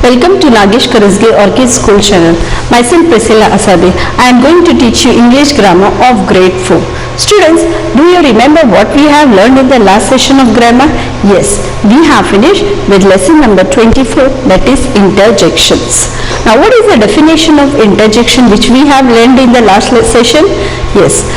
Welcome to Nagesh Karasgi Orchid School channel. Myself Priscilla Asade. I am going to teach you English grammar of grade 4. Students, do you remember what we have learned in the last session of grammar? Yes, we have finished with lesson number 24, that is interjections. Now what is the definition of interjection which we have learned in the last session? Yes,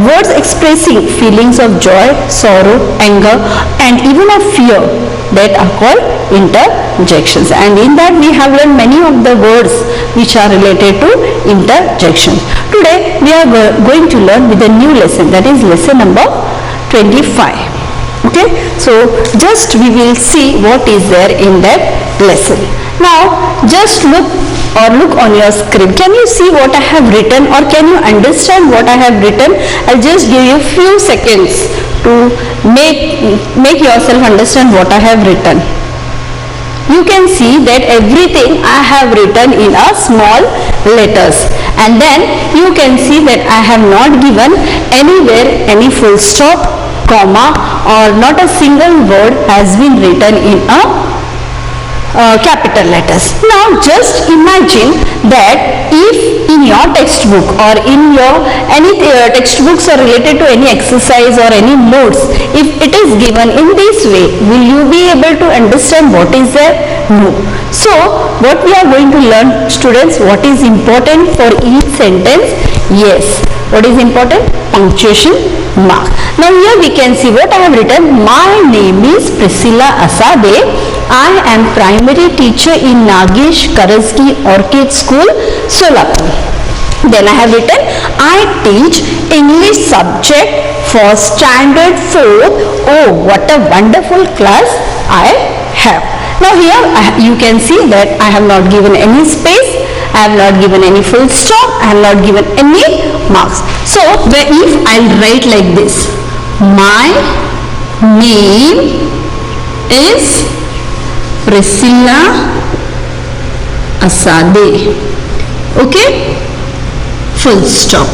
words expressing feelings of joy, sorrow, anger and even of fear, that are called interjections, and in that we have learned many of the words which are related to interjection. Today we are going to learn with a new lesson, that is lesson number 25. Okay, so just we will see what is there in that lesson. Now just look on your screen. Can you see what I have written, or can you understand what I have written? I'll just give you a few seconds to make yourself understand what I have written. You can see that everything I have written in a small letters, and then you can see that I have not given anywhere any full stop, comma, or not a single word has been written in a capital letters. Now just imagine that if in your textbook or in your any textbooks are related to any exercise or any notes, if it is given in this way, will you be able to understand what is there? No. So what we are going to learn, students, what is important for each sentence? Yes, what is important? Punctuation mark. Now here we can see what I have written. My name is Priscilla Asade. I am primary teacher in Nagesh Karasgi Orchid School, Solapur. Then I have written, I teach English subject for standard 4. Oh, what a wonderful class I have. Now here you can see that I have not given any space, I have not given any full stop, I have not given any marks. So if I'll write like this, my name is Priscilla Asade. Okay, full stop.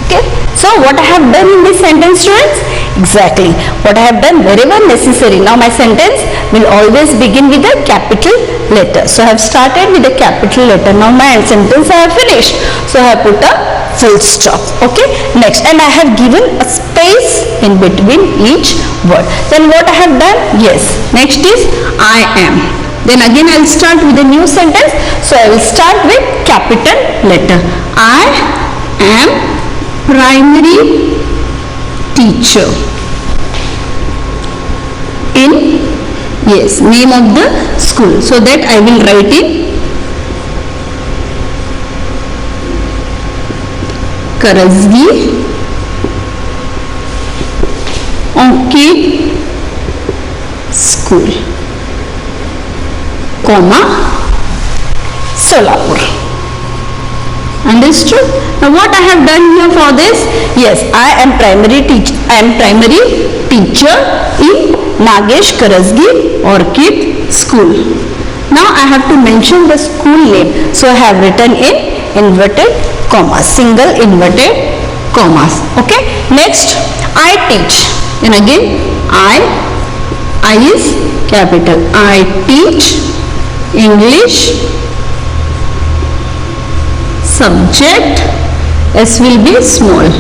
Okay, so what I have done in this sentence, students? Exactly what I have done wherever necessary. Now my sentence will always begin with a capital letter. So I have started with a capital letter. Now my sentence I have finished. So I have put a full stop. Okay, next, and I have given a space in between each word. Then what I have done? Yes, next is I am. Then again I will start with a new sentence. So I will start with capital letter. I am primary teacher in, yes, name of the school. So that I will write in Karasgi Orchid School, comma, Solapur. Understood? Now what I have done here for this? Yes, I am primary teacher in Nagesh Karasgi Orchid School. Now I have to mention the school name. So I have written in inverted commas, single inverted commas. Okay. Next, I teach. And again, I is capital. I teach English subject, S will be small,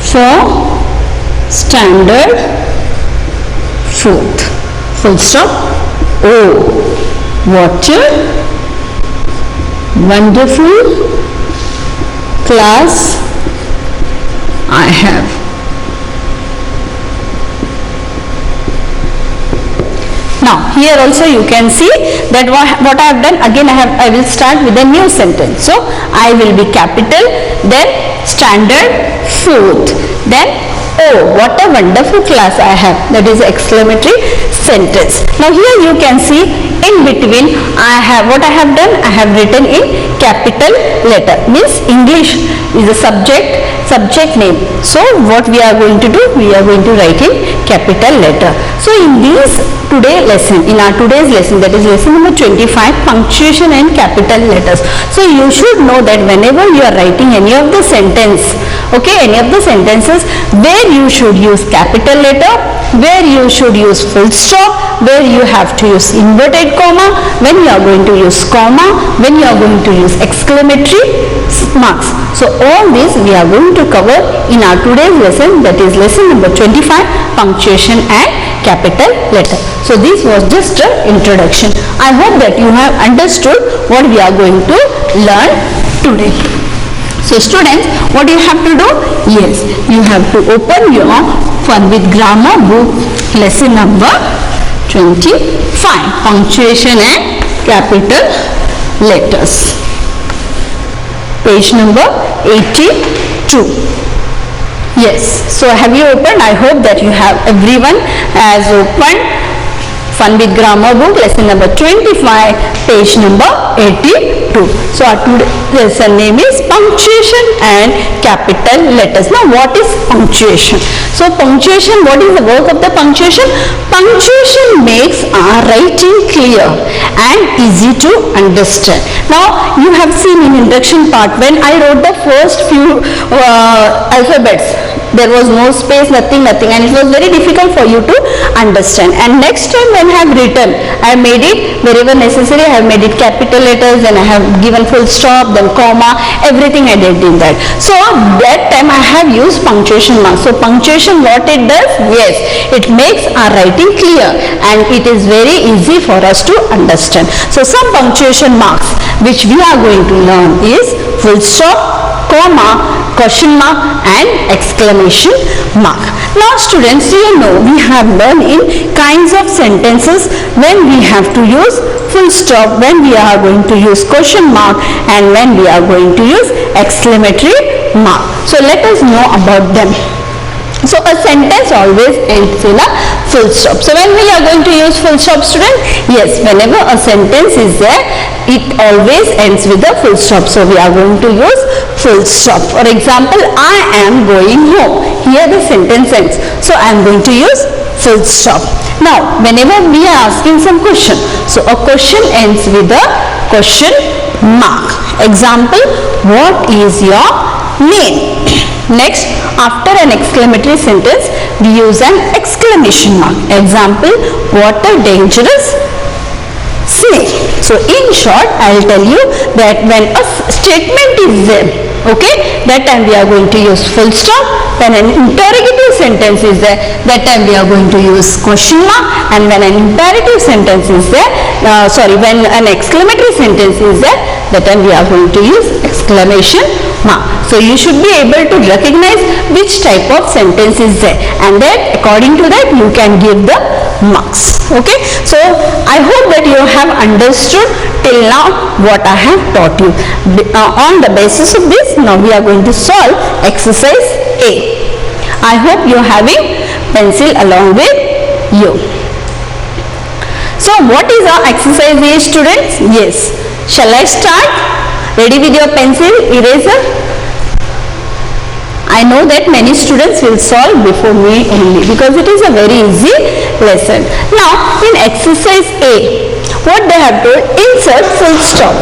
for standard 4th, full stop. Oh, what a wonderful class I have. Now here also you can see that what I have done. Again I will start with a new sentence. So I will be capital, then standard 4th, then oh, what a wonderful class I have. That is exclamatory sentence. Now here you can see in between what I have done. I have written in capital letter, means English is a subject, subject name. So what we are going to do? We are going to write in capital letter. So in this today's lesson, that is lesson number 25, punctuation and capital letters. So you should know that whenever you are writing any of the sentence, any of the sentences, where you should use capital letter, where you should use full stop, where you have to use inverted comma, when you are going to use comma, when you are going to use exclamatory marks. So all this we are going to cover in our today's lesson, that is lesson number 25, punctuation and capital letter. So this was just an introduction. I hope that you have understood what we are going to learn today. So students, what you have to do? Yes, you have to open your Fun with Grammar book, lesson number 25, punctuation and capital letters. Page number 82. Yes, so have you opened? I hope that you have, everyone has opened Fun with Grammar book, lesson number 25, page number 82. So our today's lesson name is punctuation and capital letters. Now what is punctuation? So punctuation, what is the work of the punctuation? Punctuation makes our writing clear and easy to understand. Now you have seen in introduction part, when I wrote the first few alphabets, there was no space, nothing, and it was very difficult for you to understand. And next time when I have written, I have made it wherever necessary, I have made it capital letters, then I have given full stop, then comma, everything I did in that. So that time I have used punctuation marks. So punctuation, what it does? Yes, it makes our writing clear and it is very easy for us to understand. So some punctuation marks which we are going to learn is full stop, comma, question mark and exclamation mark. Now students, you know we have learned in kinds of sentences when we have to use full stop, when we are going to use question mark and when we are going to use exclamatory mark. So let us know about them. So a sentence always ends in a full stop. So when we are going to use full stop, student? Yes, whenever a sentence is there, it always ends with a full stop. So we are going to use full stop. For example, I am going home. Here the sentence ends. So I am going to use full stop. Now, whenever we are asking some question, so a question ends with a question mark. Example, what is your name? Next, after an exclamatory sentence, we use an exclamation mark. Example, what a dangerous snake. So in short, I will tell you that when a statement is there, that time we are going to use full stop. When an interrogative sentence is there, that time we are going to use question mark. And when an imperative sentence is there, when an exclamatory sentence is there, that time we are going to use exclamation mark. So you should be able to recognize which type of sentence is there, and then according to that you can give the marks. So I hope that you have understood till now what I have taught you. On the basis of this, now we are going to solve exercise A. I hope you are having pencil along with you. So what is our exercise A, students? Yes. Shall I start? Ready with your pencil, eraser? I know that many students will solve before me only because it is a very easy lesson. Now in exercise A, what they have to insert full stop.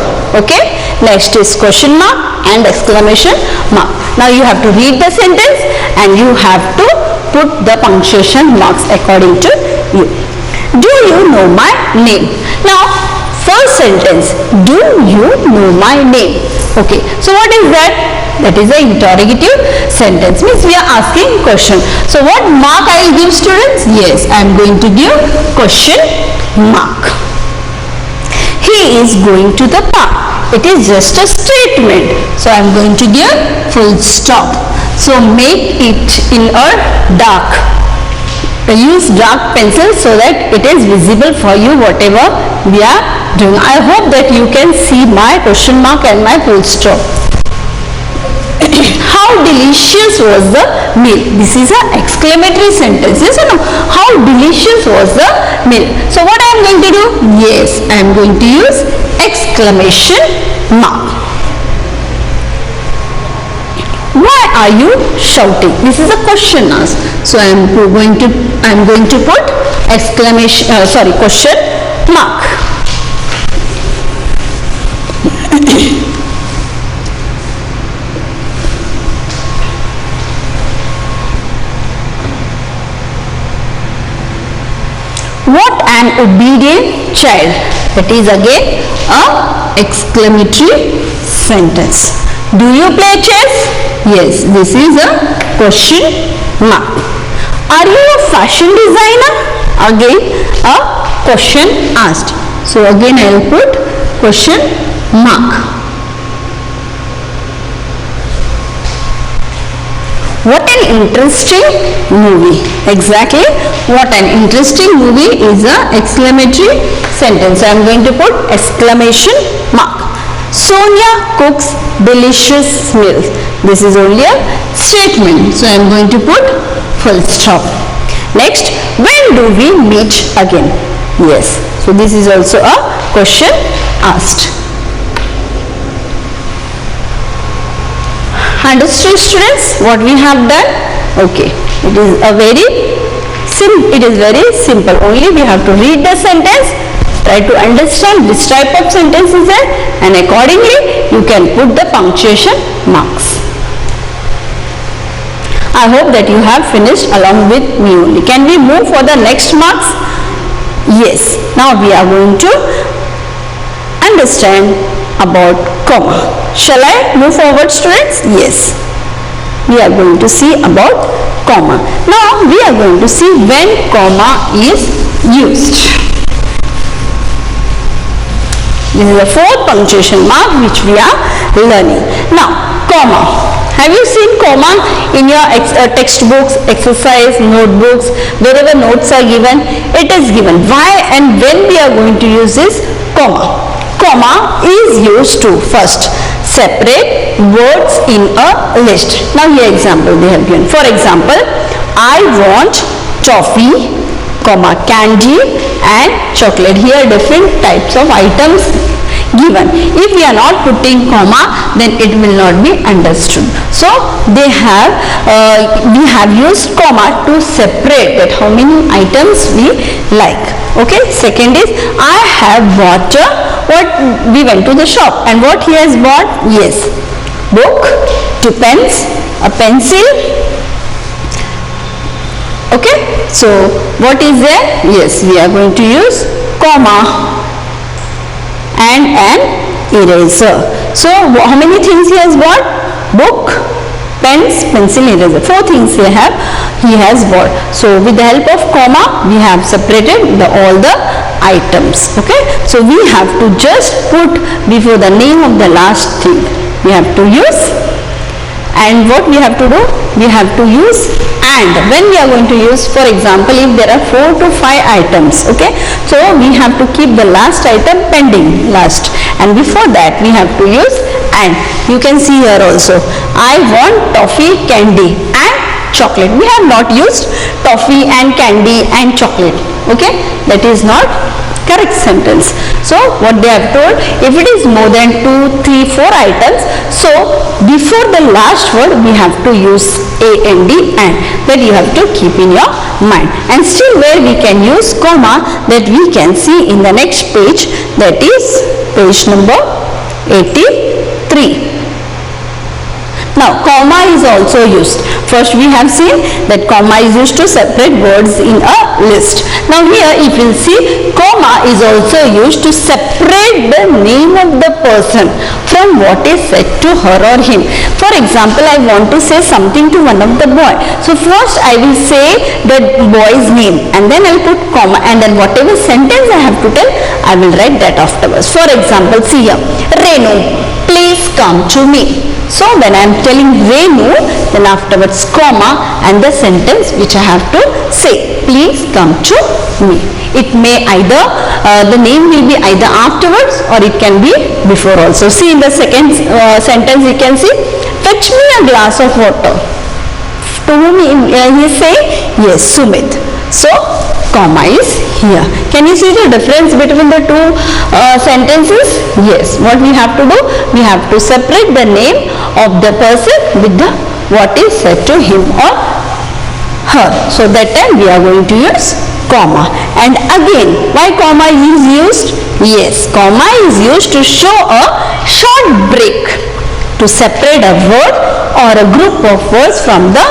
Next is question mark and exclamation mark. Now you have to read the sentence and you have to put the punctuation marks according to you. Do you know my name? Now first sentence, do you know my name? So what is that? That is an interrogative sentence, means we are asking question. So what mark I will give, students? Yes, I am going to give question mark. He is going to the park. It is just a statement. So I am going to give full stop. So make it in a dark. Use dark pencil so that it is visible for you whatever we are doing. I hope that you can see my question mark and my full stop. How delicious was the meal? This is an exclamatory sentence. Yes or no? How delicious was the meal? So what I am going to do? Yes, I am going to use exclamation mark. Why are you shouting? This is a question asked. So I am going to put exclamation, question mark. What an obedient child. That is again a exclamatory sentence. Do you play chess? Yes, this is a question mark. Are you a fashion designer? Again a question asked. So again I will put question mark. What an interesting movie. Exactly. What an interesting movie is a exclamatory sentence. I am going to put exclamation mark. Sonia cooks delicious meals. This is only a statement. So I am going to put full stop. Next, when do we meet again? Yes. So this is also a question asked. Understood, students, what we have done? Okay, it is very simple. Only we have to read the sentence, try to understand which type of sentence is there, and accordingly you can put the punctuation marks. I hope that you have finished along with me only. Can we move for the next marks? Yes. Now we are going to understand about comma. Shall I move forward, students? Yes. We are going to see about comma. Now we are going to see when comma is used. This is the fourth punctuation mark which we are learning. Now, comma. Have you seen comma in your textbooks, exercise, notebooks, wherever notes are given? It is given. Why and when we are going to use this comma? Comma is used to first separate words in a list. Now here example they have given. For example, I want toffee, comma, candy and chocolate. Here different types of items given. If we are not putting comma, then it will not be understood. So we have used comma to separate that how many items we like. Okay. Second is I have bought we went to the shop and what he has bought? Yes, book, 2 pens, a pencil. Okay. So what is there? Yes, we are going to use comma and an eraser. So how many things he has bought? Book, pens, pencil, eraser. 4 things he has bought. So with the help of comma we have separated all the items. Okay. So we have to just put before the name of the last thing. We have to use, and what we have to do? We have to use and. When we are going to use, for example, if there are 4 to 5 items, okay, so we have to keep the last item pending last, and before that we have to use and. You can see here also, I want toffee, candy and chocolate. We have not used toffee and candy and chocolate. Okay, that is not correct sentence. So what they have told, if it is more than 2, 3, 4 items, so before the last word we have to use a and d and. That you have to keep in your mind. And still where we can use comma, that we can see in the next page, that is page number 83. Now comma is also used. First we have seen that comma is used to separate words in a list. Now here if you see, comma is also used to separate the name of the person from what is said to her or him. For example, I want to say something to one of the boy. So first I will say the boy's name and then I will put comma, and then whatever sentence I have to tell, I will write that afterwards. For example, see here, Renu, please come to me. So when I am telling Renu, then afterwards comma and the sentence which I have to say, please come to me. It may either, the name will be either afterwards or it can be before also. See in the second sentence you can see, fetch me a glass of water. To whom he is saying? Yes, Sumit. So comma is here. Can you see the difference between the two sentences? Yes. What we have to do? We have to separate the name of the person with the what is said to him or her. So that time we are going to use comma. And again, why comma is used? Yes, comma is used to show a short break to separate a word or a group of words from the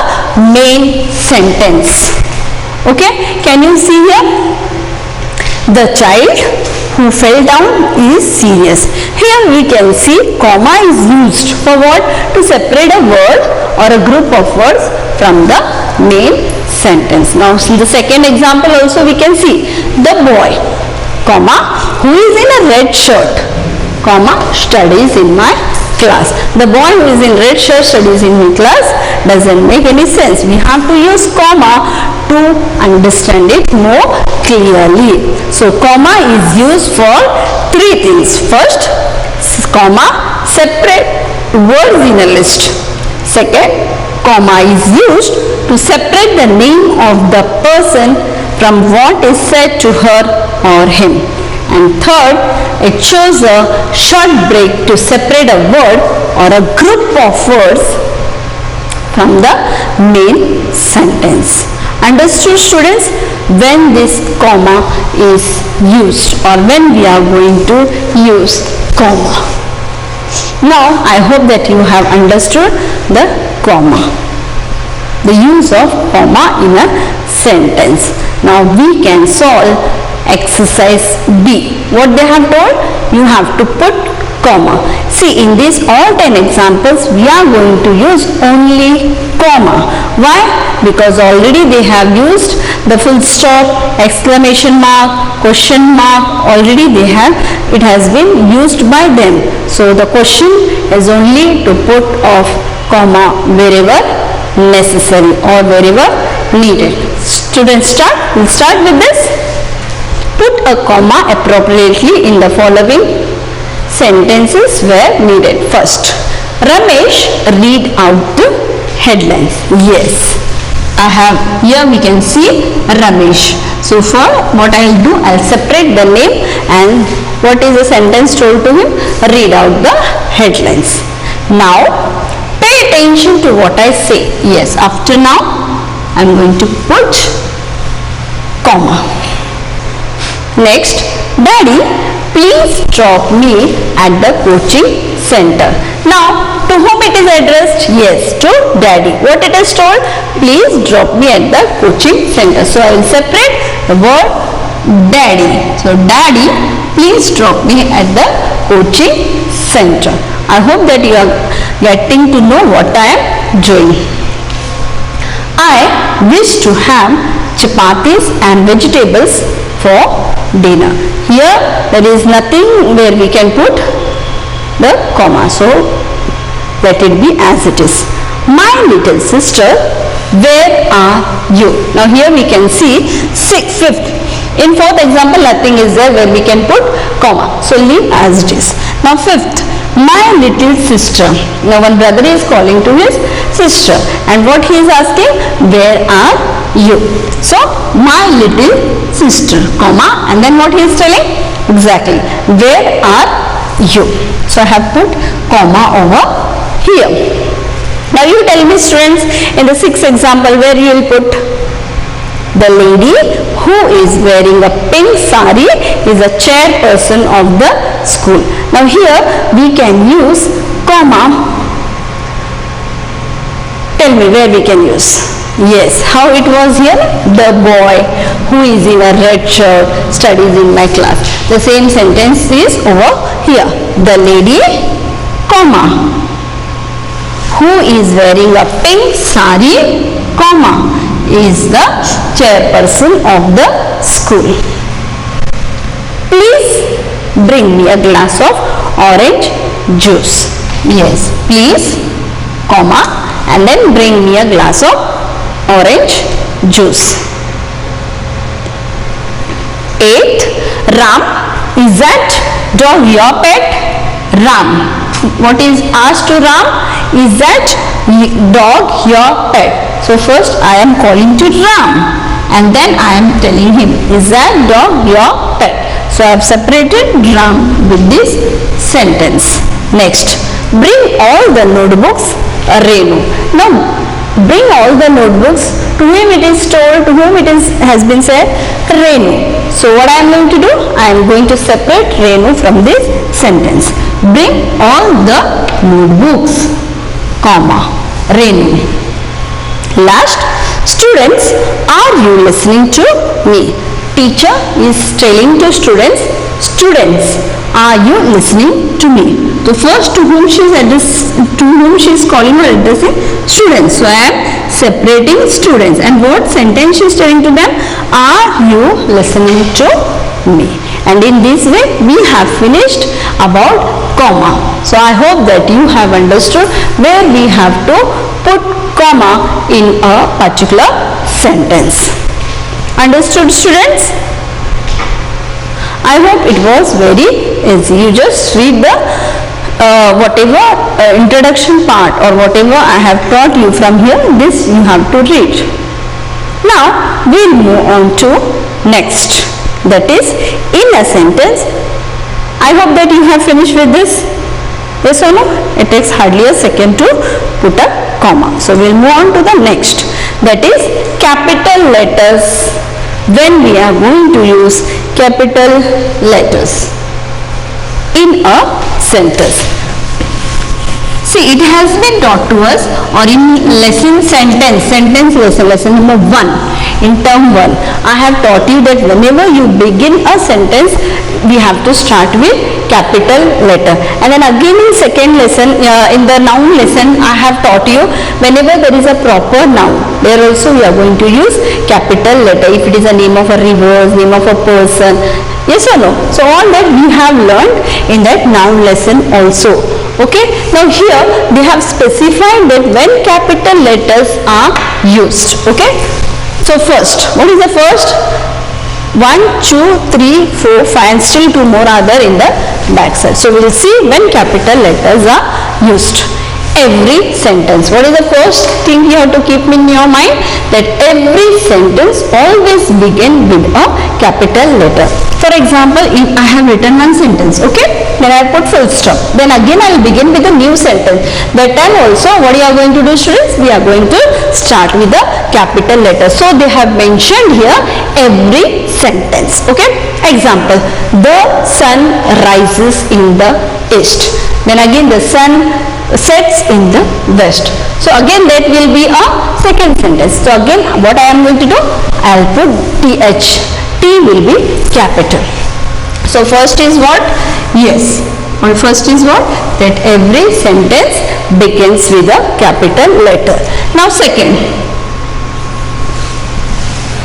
main sentence. Okay, can you see here? The child who fell down is serious. Here we can see comma is used for what? To separate a word or a group of words from the main sentence. Now in the second example also we can see the boy, comma, who is in a red shirt, comma, studies in my class. The boy who is in red shirt studies in my class doesn't make any sense. We have to use comma to understand it more clearly. So comma is used for three things. First, comma, separate words in a list. Second, comma is used to separate the name of the person from what is said to her or him. And third, it shows a short break to separate a word or a group of words from the main sentence. Understood, students? When this comma is used or when we are going to use comma. Now I hope that you have understood the comma, the use of comma in a sentence. Now we can solve exercise B. What they have told? You have to put comma. See, in these all 10 examples we are going to use only comma. Why? Because already they have used the full stop, exclamation mark, question mark, already they have, it has been used by them. So the question is only to put of comma wherever necessary or wherever needed. Students, we'll start with this. Put a comma appropriately in the following sentences where needed. First, Ramesh read out the headlines. Yes, I have, here we can see Ramesh. So for what I'll do, I'll separate the name and what is the sentence told to him? Read out the headlines. Now, pay attention to what I say. Yes, after now, I'm going to put comma. Next, Daddy, please drop me at the coaching center. Now, to whom it is addressed? Yes, to Daddy. What it is told? Please drop me at the coaching center. So, I will separate the word Daddy. So, Daddy, please drop me at the coaching center. I hope that you are getting to know what I am doing. I wish to have chapatis and vegetables for dinner. Here there is nothing where we can put the comma, so let it be as it is. My little sister, where are you? Now here we can see fifth. In fourth example nothing is there where we can put comma, so leave as it is. Now fifth, my little sister. Now one brother is calling to his sister and what he is asking? Where are you? So my little sister, comma, and then what he is telling? Exactly, where are you? So I have put comma over here. Now you tell me, students, in the sixth example where you will put? The lady who is wearing a pink sari is a chairperson of the school. Now here we can use comma. Tell me where we can use. Yes, how it was here? The boy who is in a red shirt studies in my class. The same sentence is over here. The lady, comma, who is wearing a pink sari, comma, is the chairperson of the school. Please bring me a glass of orange juice. Yes, please, comma, and then bring me a glass of orange juice. 8. Ram, is that dog your pet? Ram, what is asked to Ram? Is that dog your pet? So first I am calling to Ram and then I am telling him, is that dog your pet? So I have separated Ram with this sentence. Next, bring all the notebooks Renu. Now bring all the notebooks. To whom it is told, to whom it is has been said? Renu. So what I am going to do? I am going to separate Renu from this sentence. Bring all the notebooks, comma, Renu. Last, students, are you listening to me? Teacher is telling to students, students, are you listening to me? So first, to whom she is calling or addressing? Students. So I am separating students. And what sentence she is telling to them? Are you listening to me? And in this way we have finished about comma. So I hope that you have understood where we have to put comma in a particular sentence. Understood, students? I hope it was very easy. You just read the whatever introduction part or whatever I have taught you from here, this you have to read. Now we'll move on to next, that is in a sentence. I hope that you have finished with this. Yes or no? It takes hardly a second to put a comma. So we'll move on to the next, that is capital letters. When we are going to use capital letters in a sentence. See, it has been taught to us, or in lesson lesson number 1, in term 1, I have taught you that whenever you begin a sentence, we have to start with capital letter. And then again in second lesson, in the noun lesson, I have taught you whenever there is a proper noun, there also we are going to use capital letter. If it is a name of a river, name of a person, yes or no? So all that we have learned in that noun lesson also. Okay, now here they have specified that when capital letters are used. Okay, so first, what is the first? 1, 2, 3, 4, 5 and still 2 more are there in the back side. So we will see when capital letters are used. Every sentence, what is the first thing you have to keep in your mind? That every sentence always begin with a capital letter. For example, if I have written one sentence, okay, then I put full stop. Then again I will begin with a new sentence. That time also what you are going to do, students? We are going to start with the capital letter. So they have mentioned here every sentence. Okay, example, the sun rises in the east. Then again the sun sets in the west. So again that will be a second sentence. So again what I am going to do? I will put TH. T will be capital. So first is what? Yes. Or first is what? That every sentence begins with a capital letter. Now second,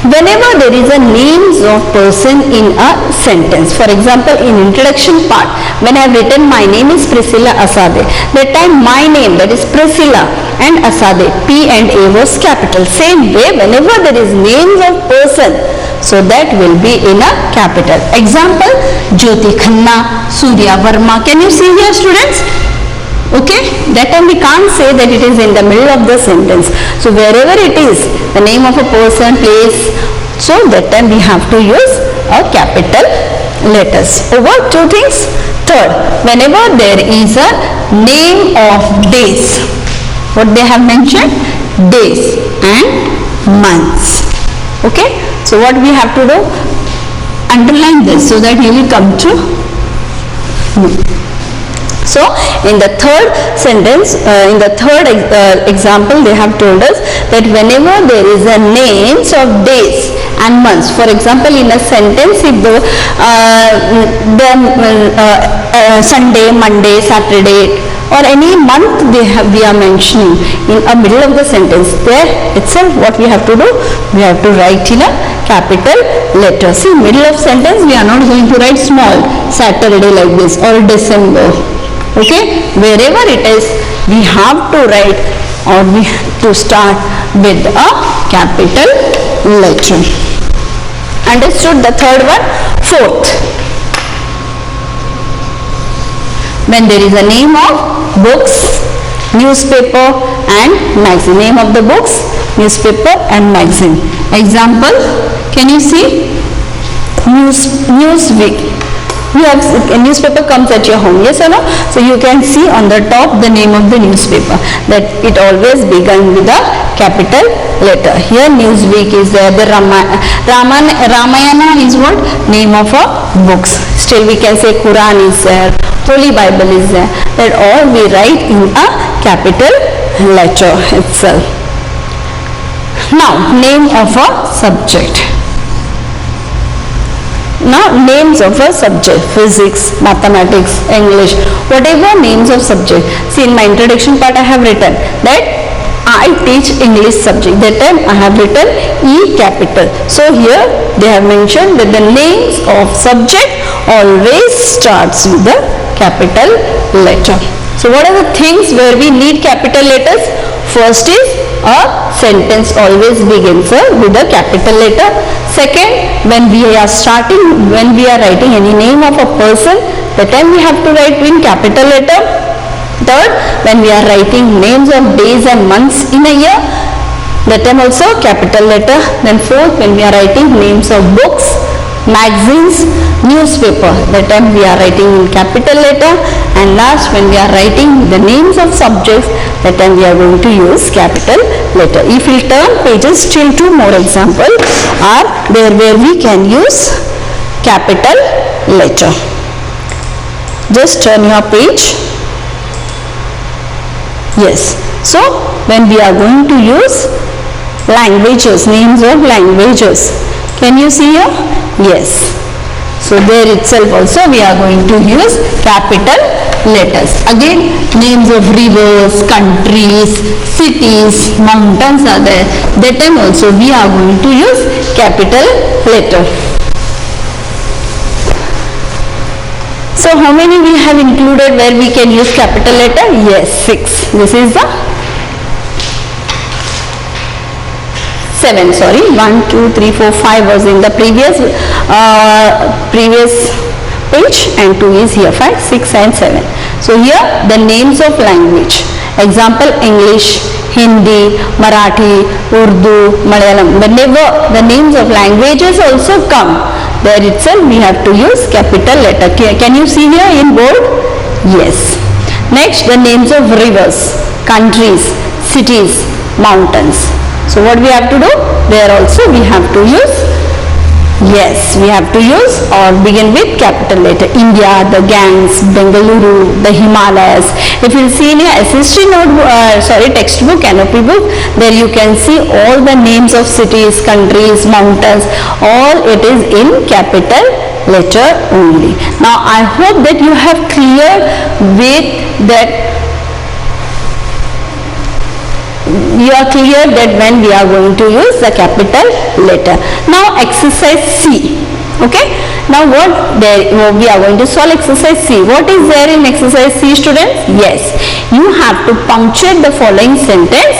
whenever there is a names of person in a sentence, for example in introduction part, when I have written my name is Priscilla Asade, that time my name, that is Priscilla and Asade, P and A was capital. Same way whenever there is names of person, so that will be in a capital. Example, Jyoti Khanna, Surya Verma. Can you see here, students? Okay, that time we can't say that it is in the middle of the sentence. So wherever it is, the name of a person, place, so that time we have to use a capital letters. Over two things. Third, whenever there is a name of days, what they have mentioned? Days and months. Okay, so what we have to do? Underline this so that you will come to know. So in the third sentence, in the third example, they have told us that whenever there is a names of days and months, for example in a sentence, if the Sunday, Monday, Saturday or any month we are mentioning in a middle of the sentence, there itself what we have to do? We have to write in a capital letter. See, middle of sentence we are not going to write small, Saturday like this or December. Okay, wherever it is we have to write or we have to start with a capital letter. Understood the third one? Fourth, when there is a name of books, newspaper and magazine. Name of the books, newspaper and magazine. Example, can you see? Newsweek. You have a newspaper comes at your home, yes or no? So you can see on the top the name of the newspaper, that it always began with a capital letter. Here Newsweek is there, the Ramayana is what? Name of a books. Still we can say Quran is there, Holy Bible is there. That all we write in a capital letter itself. Now name of a subject. Now names of a subject, physics, mathematics, English, whatever names of subject. See, in my introduction part I have written that I teach English subject. That time I have written E capital. So here they have mentioned that the names of subject always starts with the capital letter. So what are the things where we need capital letters? First is a sentence always begins with a capital letter. Second, when we are writing any name of a person, that time we have to write in capital letter. Third, when we are writing names of days and months in a year, that time also capital letter. Then fourth, when we are writing names of books, magazines, newspaper, that time we are writing in capital letter. And last, when we are writing the names of subjects, that time we are going to use capital letter. If we turn pages, still two more examples are there where we can use capital letter. Just turn your page. Yes. So when we are going to use languages, names of languages, can you see here? Yes. So there itself also we are going to use capital letters. Again, names of rivers, countries, cities, mountains are there. That time also we are going to use capital letter. So how many we have included where we can use capital letter? Yes, 6. This is the 7, sorry, 1, 2, 3, 4, 5 was in the previous page, and 2 is here, 5, 6 and 7. So here the names of language. Example, English, Hindi, Marathi, Urdu, Malayalam. Whenever the names of languages also come, there itself we have to use capital letter. Can you see here in bold? Yes. Next, the names of rivers, countries, cities, mountains. So what we have to do? There also we have to use, yes, we have to use or begin with capital letter. India, the Ganges, Bengaluru, the Himalayas. If you see in your SST textbook, canopy book, there you can see all the names of cities, countries, mountains, all it is in capital letter only. Now I hope that you have cleared with that. You are clear that when we are going to use the capital letter. Now exercise C. Okay. Now what we are going to solve exercise C. What is there in exercise C, students? Yes. You have to punctuate the following sentence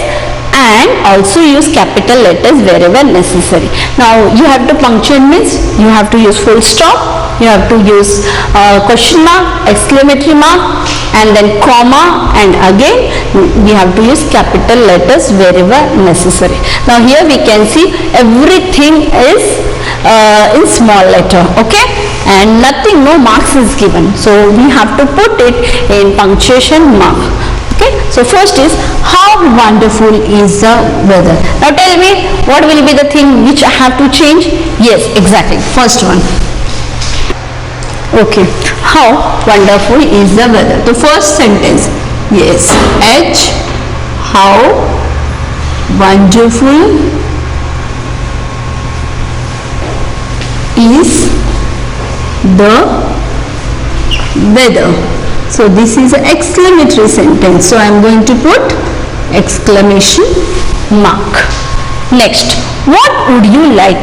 and also use capital letters wherever necessary. Now you have to punctuate means you have to use full stop, you have to use question mark, exclamatory mark, and then comma, and again we have to use capital letters wherever necessary. Now here we can see everything is in small letter, okay, and nothing, no marks is given, so we have to put it in punctuation mark. Okay, so first is how wonderful is the weather. Now tell me what will be the thing which I have to change. Yes, exactly, first one. Okay, how wonderful is the weather. The first sentence, yes, H, how wonderful is the weather. So this is an exclamatory sentence, so I am going to put exclamation mark. Next, what would you like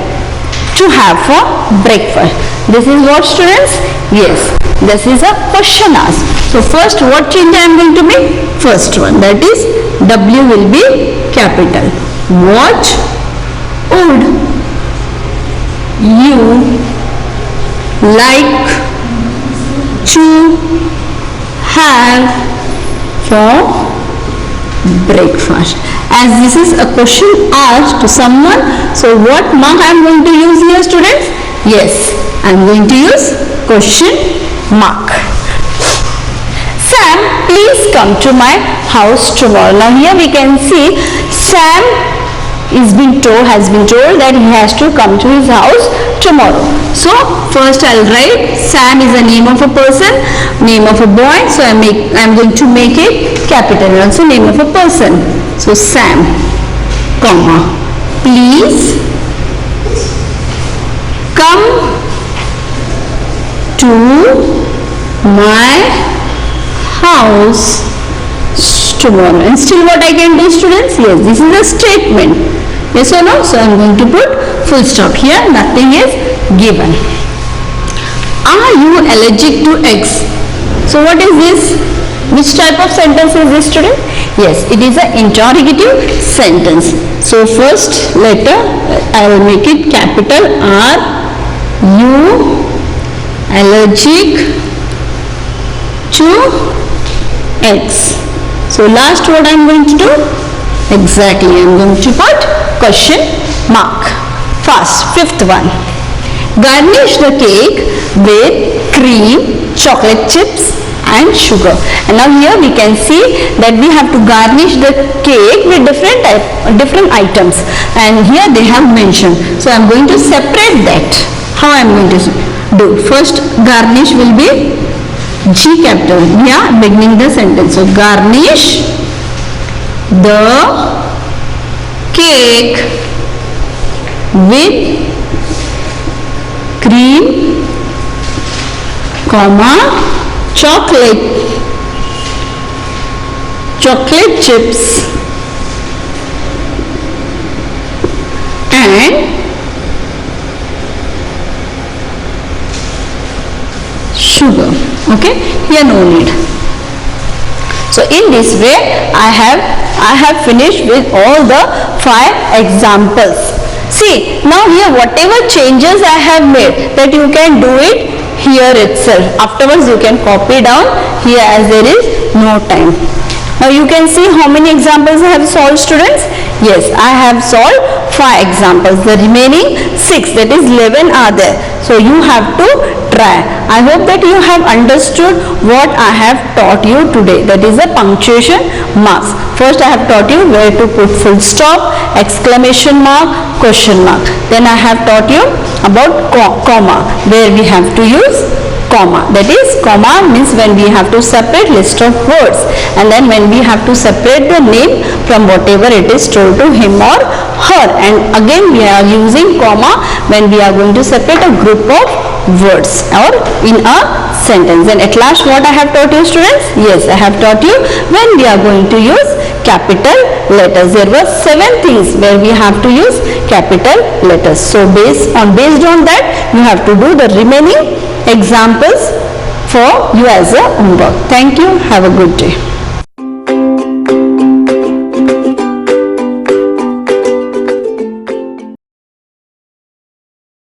to have for breakfast? This is what, students? Yes, this is a question asked. So first what change I am going to make? First one, that is W will be capital. What would you like to have for breakfast? As this is a question asked to someone, so what mark I am going to use here, students? Yes, I am going to use question mark. Sam, please come to my house tomorrow. Now here we can see Sam has been told that he has to come to his house tomorrow. So first I'll write Sam is the name of a person, name of a boy. So I'm going to make it capital, and also name of a person. So Sam, comma, please come to my house tomorrow. And still what I can do, students? Yes, this is a statement. Yes or no? So I am going to put full stop here. Nothing is given. Are you allergic to eggs? So what is this? Which type of sentence is this, student? Yes, it is an interrogative sentence. So first letter I will make it capital R. You allergic to eggs? So last what I am going to do? Exactly, I am going to put question mark. Fast, fifth one. Garnish the cake with cream, chocolate chips and sugar. And now here we can see that we have to garnish the cake with different items, and here they have mentioned. So I am going to separate that. How I am going to do? First garnish will be G capital. We are beginning the sentence. So garnish the cake with cream, comma, chocolate chips and sugar. Okay, here no need. So in this way I have finished with all the 5 examples. See, now here whatever changes I have made, that you can do it here itself. Afterwards you can copy down here as there is no time. Now you can see how many examples I have solved, students. Yes, I have solved 5 examples. The remaining 6, that is 11 are there. So you have to try. I hope that you have understood what I have taught you today. That is the punctuation marks. First I have taught you where to put full stop, exclamation mark, question mark. Then I have taught you about comma, where we have to use comma. That is, comma means when we have to separate list of words, and then when we have to separate the name from whatever it is told to him or her, and again we are using comma when we are going to separate a group of words or in a sentence. And at last what I have taught you, students? Yes, I have taught you when we are going to use capital letters. There were 7 things where we have to use capital letters. So based on that you have to do the remaining examples for you as a homework. Thank you. Have a good day.